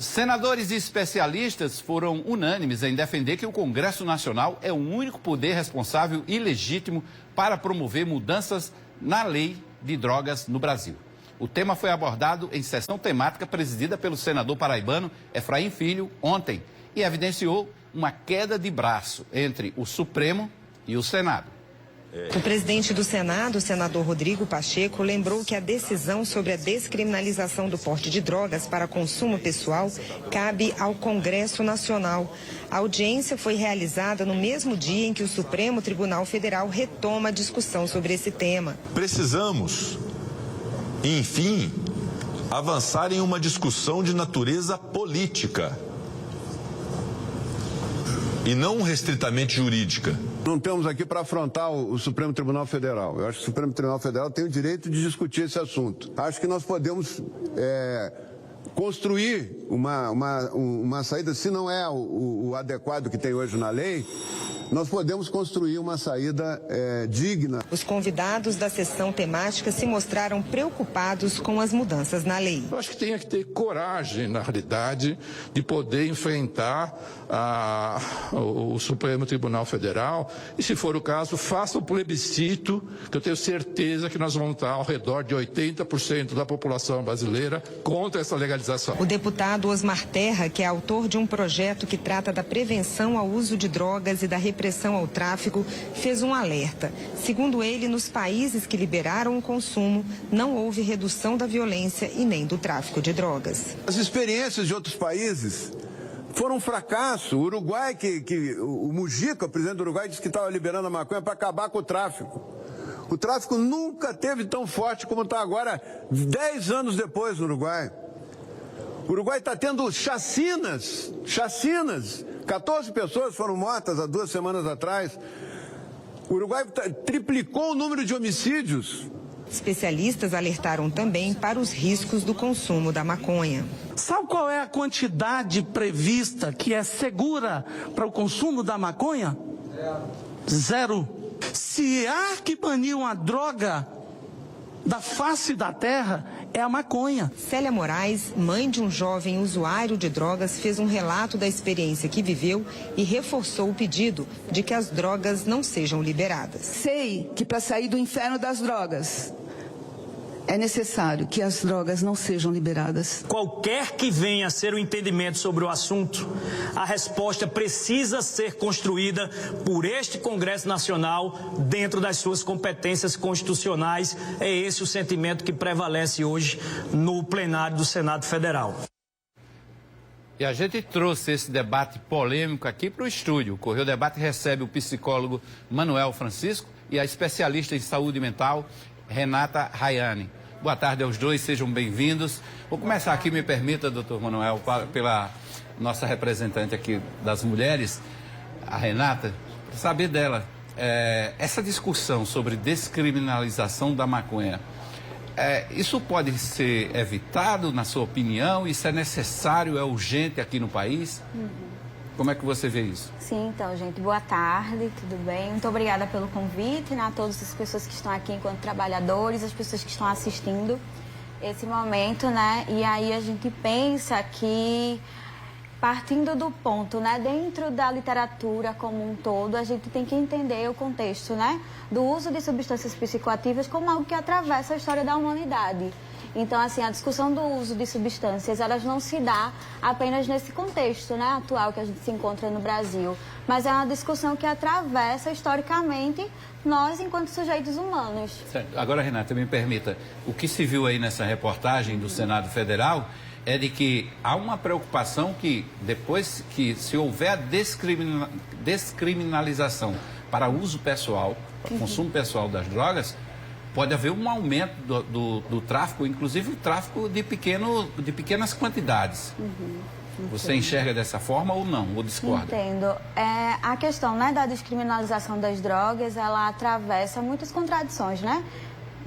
Senadores e especialistas foram unânimes em defender que o Congresso Nacional é o único poder responsável e legítimo para promover mudanças na lei de drogas no Brasil. O tema foi abordado em sessão temática presidida pelo senador paraibano Efraim Filho ontem e evidenciou uma queda de braço entre o Supremo e o Senado. O presidente do Senado, o senador Rodrigo Pacheco, lembrou que a decisão sobre a descriminalização do porte de drogas para consumo pessoal cabe ao Congresso Nacional. A audiência foi realizada no mesmo dia em que o Supremo Tribunal Federal retoma a discussão sobre esse tema. Precisamos, enfim, avançar em uma discussão de natureza política e não restritamente jurídica. Não estamos aqui para afrontar o Supremo Tribunal Federal. Eu acho que o Supremo Tribunal Federal tem o direito de discutir esse assunto. Acho que nós podemos construir uma saída, se não é o adequado que tem hoje na lei, nós podemos construir uma saída digna. Os convidados da sessão temática se mostraram preocupados com as mudanças na lei. Eu acho que tem que ter coragem, na realidade, de poder enfrentar o Supremo Tribunal Federal e, se for o caso, faça o plebiscito, que eu tenho certeza que nós vamos estar ao redor de 80% da população brasileira contra essa legalização. O deputado Osmar Terra, que é autor de um projeto que trata da prevenção ao uso de drogas e da repressão ao tráfico, fez um alerta. Segundo ele, nos países que liberaram o consumo, não houve redução da violência e nem do tráfico de drogas. As experiências de outros países foram um fracasso. O Uruguai, o Mujica, o presidente do Uruguai, disse que estava liberando a maconha para acabar com o tráfico. O tráfico nunca teve tão forte como está agora, 10 anos depois no Uruguai. O Uruguai está tendo chacinas. 14 pessoas foram mortas há 2 semanas atrás. O Uruguai triplicou o número de homicídios. Especialistas alertaram também para os riscos do consumo da maconha. Sabe qual é a quantidade prevista que é segura para o consumo da maconha? 0. Se há que banir uma droga da face da terra, é a maconha. Célia Moraes, mãe de um jovem usuário de drogas, fez um relato da experiência que viveu e reforçou o pedido de que as drogas não sejam liberadas. Sei que para sair do inferno das drogas é necessário que as drogas não sejam liberadas. Qualquer que venha a ser o entendimento sobre o assunto, a resposta precisa ser construída por este Congresso Nacional dentro das suas competências constitucionais. É esse o sentimento que prevalece hoje no plenário do Senado Federal. E a gente trouxe esse debate polêmico aqui para o estúdio. O Correio Debate recebe o psicólogo Manuel Francisco e a especialista em saúde mental, Renata Rayane. Boa tarde aos dois, sejam bem-vindos. Vou começar aqui, me permita, doutor Manuel, pela nossa representante aqui das mulheres, a Renata, para saber dela. Essa discussão sobre descriminalização da maconha, isso pode ser evitado, na sua opinião? Isso é necessário, é urgente aqui no país? Como é que você vê isso? Sim, então, gente, boa tarde, tudo bem? Muito obrigada pelo convite, né, a todas as pessoas que estão aqui enquanto trabalhadores, as pessoas que estão assistindo esse momento, né? E aí a gente pensa que, partindo do ponto, né, dentro da literatura como um todo, a gente tem que entender o contexto, né, do uso de substâncias psicoativas como algo que atravessa a história da humanidade. Então, assim, a discussão do uso de substâncias, elas não se dá apenas nesse contexto, né, atual que a gente se encontra no Brasil, mas é uma discussão que atravessa, historicamente, nós enquanto sujeitos humanos. Certo. Agora, Renata, me permita, o que se viu aí nessa reportagem do Senado Federal é de que há uma preocupação que, depois que se houver a descriminalização para uso pessoal, para consumo pessoal das drogas, pode haver um aumento do tráfico, inclusive o tráfico de pequenas quantidades. Você enxerga dessa forma ou não? Ou discorda? Entendo. A questão, né, da descriminalização das drogas, ela atravessa muitas contradições, né?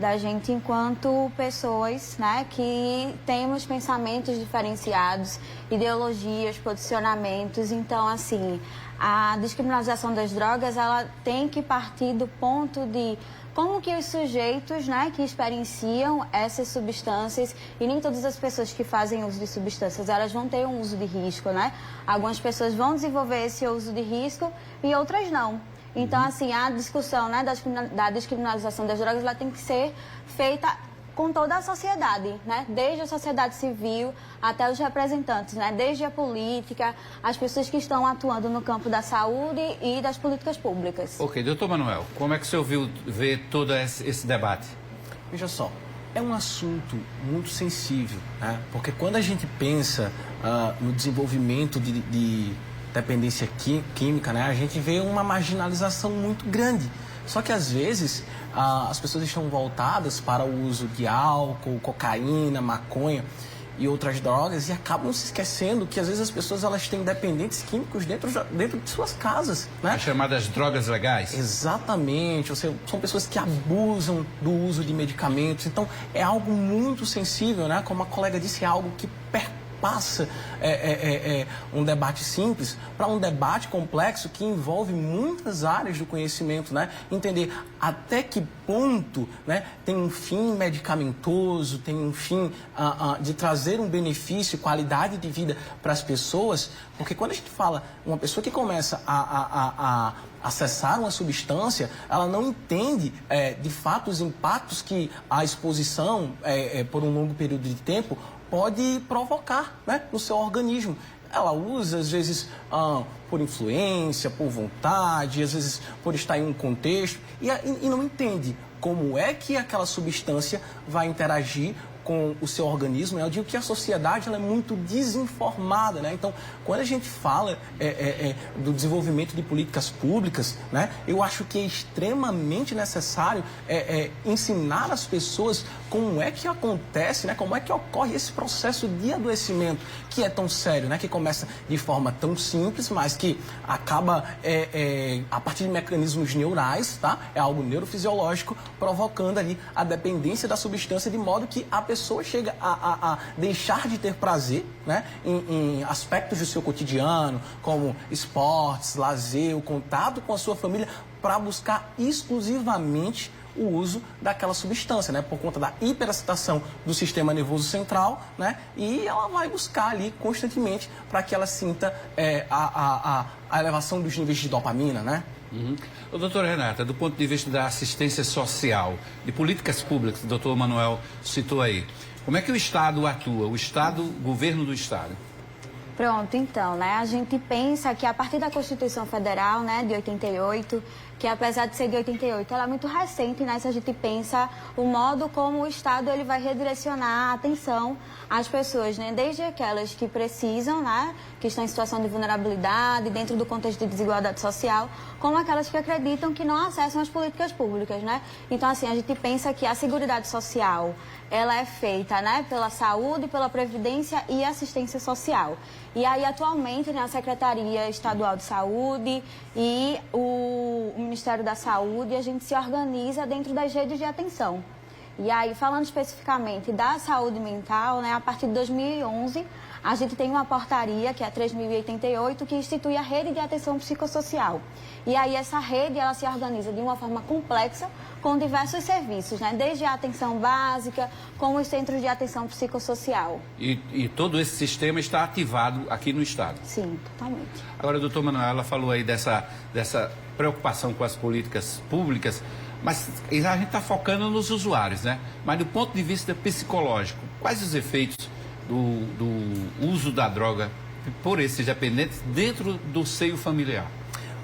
Da gente enquanto pessoas, né, que temos pensamentos diferenciados, ideologias, posicionamentos. Então, assim, a descriminalização das drogas, ela tem que partir do ponto de como que os sujeitos, né, que experienciam essas substâncias, e nem todas as pessoas que fazem uso de substâncias, elas vão ter um uso de risco, né? Algumas pessoas vão desenvolver esse uso de risco e outras não. Então, assim, a discussão, né, da descriminalização das drogas, ela tem que ser feita com toda a sociedade, né? Desde a sociedade civil até os representantes, né? Desde a política, as pessoas que estão atuando no campo da saúde e das políticas públicas. Ok, doutor Manuel, como é que o senhor vê todo esse debate? Veja só, é um assunto muito sensível, né? Porque quando a gente pensa no desenvolvimento de dependência química, né? A gente vê uma marginalização muito grande. Só que, às vezes, as pessoas estão voltadas para o uso de álcool, cocaína, maconha e outras drogas e acabam se esquecendo que, às vezes, as pessoas elas têm dependentes químicos dentro de suas casas, né? As chamadas drogas legais? Exatamente. Ou seja, são pessoas que abusam do uso de medicamentos. Então, é algo muito sensível, né? Como a colega disse, é algo que passa um debate simples para um debate complexo que envolve muitas áreas do conhecimento, né? Entender até que ponto, né, tem um fim medicamentoso, tem um fim de trazer um benefício, qualidade de vida para as pessoas, porque quando a gente fala uma pessoa que começa a acessar uma substância, ela não entende de fato os impactos que a exposição por um longo período de tempo pode provocar, né, no seu organismo. Ela usa, às vezes, por influência, por vontade, às vezes por estar em um contexto e não entende como é que aquela substância vai interagir com o seu organismo. Eu digo que a sociedade ela é muito desinformada, né? Então, quando a gente fala do desenvolvimento de políticas públicas, né, eu acho que é extremamente necessário ensinar as pessoas como é que acontece, né, como é que ocorre esse processo de adoecimento que é tão sério, né, que começa de forma tão simples, mas que acaba a partir de mecanismos neurais, tá? É algo neurofisiológico, provocando ali a dependência da substância, de modo que a pessoa chega a deixar de ter prazer, né, em aspectos do seu cotidiano, como esportes, lazer, o contato com a sua família, para buscar exclusivamente o uso daquela substância, né, por conta da hiperexcitação do sistema nervoso central, né, e ela vai buscar ali constantemente para que ela sinta a elevação dos níveis de dopamina, né? Uhum. O doutor Renata, do ponto de vista da assistência social, de políticas públicas, o doutor Manuel citou aí, como é que o Estado atua, o governo do Estado? Pronto, então, né, a gente pensa que a partir da Constituição Federal, né, de 88, que apesar de ser de 88, ela é muito recente, né, se a gente pensa o modo como o Estado ele vai redirecionar a atenção às pessoas, né, desde aquelas que precisam, né, que estão em situação de vulnerabilidade, dentro do contexto de desigualdade social, como aquelas que acreditam que não acessam as políticas públicas, né. Então, assim, a gente pensa que a Seguridade Social, ela é feita, né, pela saúde, pela previdência e assistência social. E aí, atualmente, né, a Secretaria Estadual de Saúde e o Ministério da Saúde, a gente se organiza dentro das redes de atenção. E aí, falando especificamente da saúde mental, né, a partir de 2011, a gente tem uma portaria, que é a 3.088, que institui a rede de atenção psicossocial. E aí, essa rede, ela se organiza de uma forma complexa, com diversos serviços, né? Desde a atenção básica, como os centros de atenção psicossocial. E todo esse sistema está ativado aqui no Estado? Sim, totalmente. Agora, doutor Manuel, ela falou aí dessa preocupação com as políticas públicas, mas a gente está focando nos usuários, né? Mas do ponto de vista psicológico, quais os efeitos do uso da droga por esses dependentes dentro do seio familiar?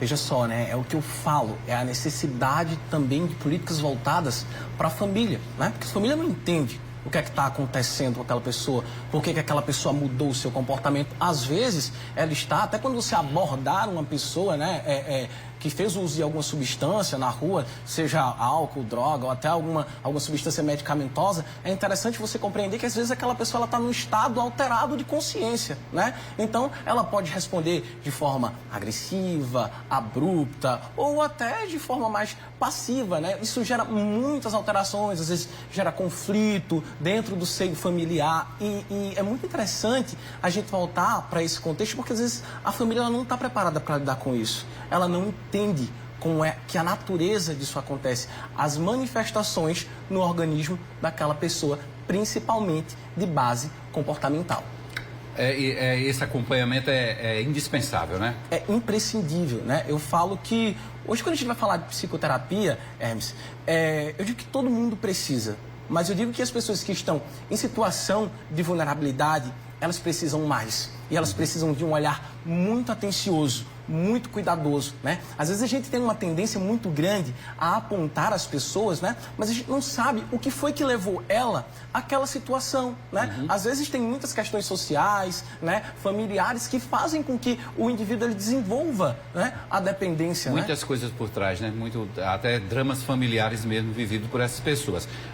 Veja só, né? É o que eu falo, é a necessidade também de políticas voltadas para a família, né? Porque a família não entende o que é que está acontecendo com aquela pessoa, por que aquela pessoa mudou o seu comportamento. Às vezes, ela está, até quando você abordar uma pessoa, né, que fez uso de alguma substância na rua, seja álcool, droga ou até alguma substância medicamentosa, é interessante você compreender que às vezes aquela pessoa está num estado alterado de consciência, né? Então, ela pode responder de forma agressiva, abrupta ou até de forma mais passiva, né? Isso gera muitas alterações, às vezes gera conflito dentro do seio familiar e é muito interessante a gente voltar para esse contexto, porque às vezes a família ela não está preparada para lidar com isso. Ela não entende como é que a natureza disso acontece, as manifestações no organismo daquela pessoa, principalmente de base comportamental. Esse acompanhamento é indispensável, né? É imprescindível, né? Eu falo que, hoje quando a gente vai falar de psicoterapia, Hermes, eu digo que todo mundo precisa, mas eu digo que as pessoas que estão em situação de vulnerabilidade, elas precisam mais. E elas precisam de um olhar muito atencioso, muito cuidadoso, né? Às vezes a gente tem uma tendência muito grande a apontar as pessoas, né? Mas a gente não sabe o que foi que levou ela àquela situação, né? Às vezes tem muitas questões sociais, né? Familiares que fazem com que o indivíduo ele desenvolva, né? A dependência, Muitas coisas por trás, né? Até dramas familiares mesmo vividos por essas pessoas.